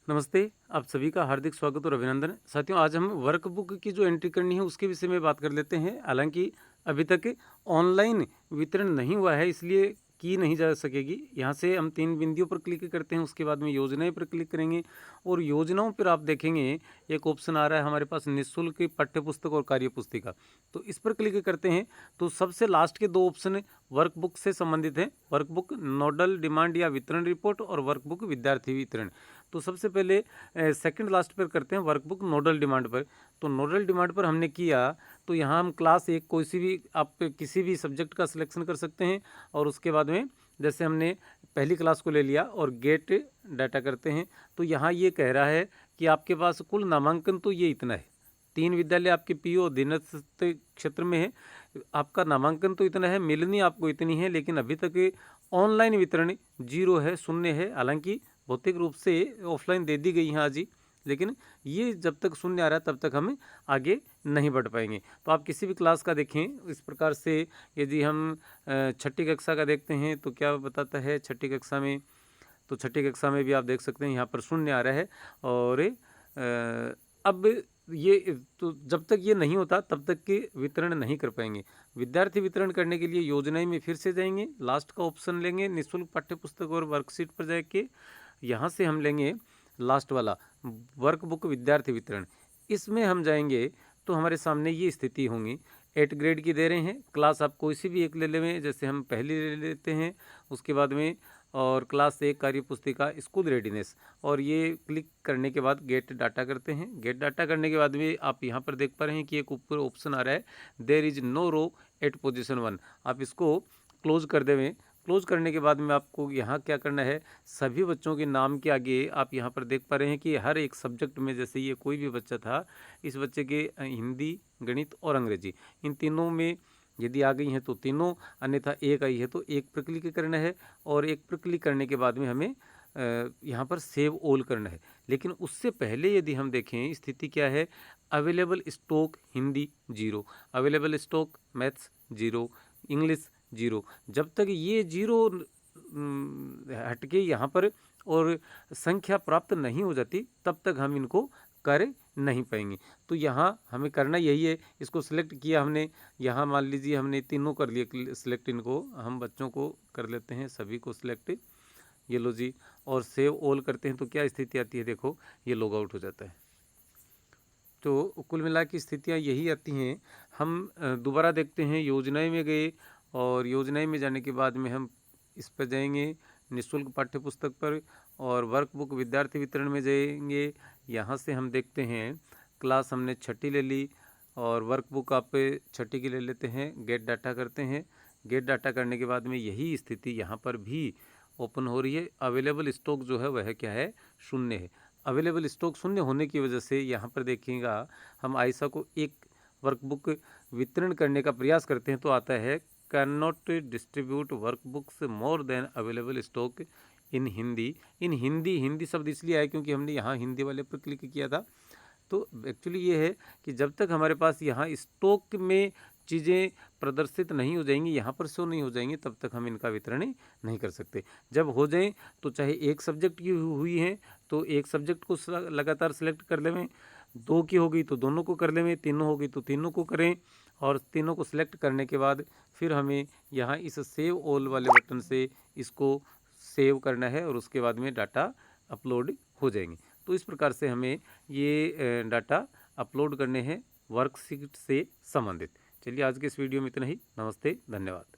नमस्ते, आप सभी का हार्दिक स्वागत और अभिनंदन। साथियों, आज हम वर्कबुक की जो एंट्री करनी है उसके विषय में बात कर लेते हैं। हालाँकि अभी तक ऑनलाइन वितरण नहीं हुआ है, इसलिए की नहीं जा सकेगी। यहाँ से हम 3 बिंदुओं पर क्लिक करते हैं, उसके बाद में योजनाएँ पर क्लिक करेंगे और योजनाओं पर आप देखेंगे एक ऑप्शन आ रहा है हमारे पास, निःशुल्क पाठ्यपुस्तक और कार्यपुस्तिका। तो इस पर क्लिक करते हैं तो सबसे लास्ट के 2 ऑप्शन वर्कबुक से संबंधित हैं। वर्कबुक नोडल डिमांड या वितरण रिपोर्ट और वर्कबुक विद्यार्थी वितरण। तो सबसे पहले सेकंड लास्ट पर करते हैं वर्कबुक नोडल डिमांड पर। तो नोडल डिमांड पर हमने किया तो यहाँ हम क्लास 1 कोई सी भी आप किसी भी सब्जेक्ट का सिलेक्शन कर सकते हैं और उसके बाद में जैसे हमने पहली क्लास को ले लिया और गेट डाटा करते हैं तो यहाँ ये कह रहा है कि आपके पास कुल नामांकन तो ये इतना है। 3 विद्यालय आपके पीओ अधीनस्थ क्षेत्र में है, आपका नामांकन तो इतना है, मिलनी आपको इतनी है, लेकिन अभी तक ऑनलाइन वितरण 0 है, शून्य है। हालांकि भौतिक रूप से ऑफलाइन दे दी गई है आज ही, लेकिन ये जब तक शून्य आ रहा है तब तक हम आगे नहीं बढ़ पाएंगे। तो आप किसी भी क्लास का देखें इस प्रकार से, यदि हम छठी कक्षा का देखते हैं तो क्या बताता है छठी कक्षा में, तो छठी कक्षा में भी आप देख सकते हैं यहाँ पर शून्य आ रहा है। और अब ये तो जब तक ये नहीं होता तब तक के वितरण नहीं कर पाएंगे। विद्यार्थी वितरण करने के लिए योजनाएं में फिर से जाएंगे, लास्ट का ऑप्शन लेंगे निःशुल्क पाठ्यपुस्तक और वर्कशीट पर जाके यहाँ से हम लेंगे लास्ट वाला वर्कबुक विद्यार्थी वितरण। इसमें हम जाएंगे तो हमारे सामने ये स्थिति होंगी। 8 ग्रेड की दे रहे हैं, क्लास आप कोई सी भी एक ले लें, जैसे हम पहली ले लेते हैं, उसके बाद में और क्लास 1 कार्यपुस्तिका स्कूल रेडीनेस, और ये क्लिक करने के बाद गेट डाटा करते हैं। गेट डाटा करने के बाद में आप यहाँ पर देख पा रहे हैं कि एक ऊपर ऑप्शन आ रहा है there is no row at position 1। आप इसको क्लोज कर देवें। क्लोज करने के बाद में आपको यहाँ क्या करना है, सभी बच्चों के नाम के आगे आप यहाँ पर देख पा रहे हैं कि हर एक सब्जेक्ट में, जैसे ये कोई भी बच्चा था, इस बच्चे के हिंदी, गणित और अंग्रेजी, इन तीनों में यदि आ गई हैं तो तीनों, अन्यथा एक आई है तो एक पर क्लिक करना है। और एक पर क्लिक करने के बाद में हमें यहाँ पर सेव ऑल करना है। लेकिन उससे पहले यदि हम देखें स्थिति क्या है, available stock Hindi 0, available stock maths 0, English 0। जब तक ये 0 हटके यहाँ पर और संख्या प्राप्त नहीं हो जाती तब तक हम इनको कर नहीं पाएंगे। तो यहाँ हमें करना यही है, इसको सिलेक्ट किया हमने, यहाँ मान लीजिए हमने तीनों कर लिए सिलेक्ट, इनको हम बच्चों को कर लेते हैं सभी को सिलेक्ट, ये लो जी, और सेव ऑल करते हैं तो क्या स्थिति आती है, देखो ये लॉग आउट हो जाता है। तो कुल मिला की स्थितियाँ यही आती हैं। हम दोबारा देखते हैं, योजनाएं में गए और योजनाएं में जाने के बाद में हम इस पर जाएंगे निःशुल्क पाठ्यपुस्तक पर और वर्कबुक विद्यार्थी वितरण में जाएंगे। यहाँ से हम देखते हैं क्लास हमने छठी ले ली और वर्कबुक आप छठी की ले लेते हैं, गेट डाटा करते हैं। गेट डाटा करने के बाद में यही स्थिति यहाँ पर भी ओपन हो रही है। अवेलेबल स्टॉक जो है वह क्या है, शून्य है। अवेलेबल स्टॉक शून्य होने की वजह से यहाँ पर देखिएगा, हम आयशा को एक वर्कबुक वितरण करने का प्रयास करते हैं तो आता है can not distribute workbooks more than available stock in Hindi. In Hindi, Hindi शब्द इसलिए आया क्योंकि हमने यहाँ हिंदी वाले पर क्लिक किया था। तो एक्चुअली ये है कि जब तक हमारे पास यहाँ स्टॉक में चीज़ें प्रदर्शित नहीं हो जाएंगी, यहाँ पर शो नहीं हो जाएंगी, तब तक हम इनका वितरण नहीं कर सकते। जब हो जाएं तो चाहे एक सब्जेक्ट की हुई है तो एक सब्जेक्ट को लगातार सिलेक्ट कर लें, 2 की हो गई तो दोनों को कर लें, तीनों हो गई तो तीनों को करें, और तीनों को सिलेक्ट करने के बाद फिर हमें यहाँ इस सेव ऑल वाले बटन से इसको सेव करना है और उसके बाद में डाटा अपलोड हो जाएंगे। तो इस प्रकार से हमें ये डाटा अपलोड करने हैं वर्कशीट से संबंधित। चलिए आज के इस वीडियो में इतना ही। नमस्ते, धन्यवाद।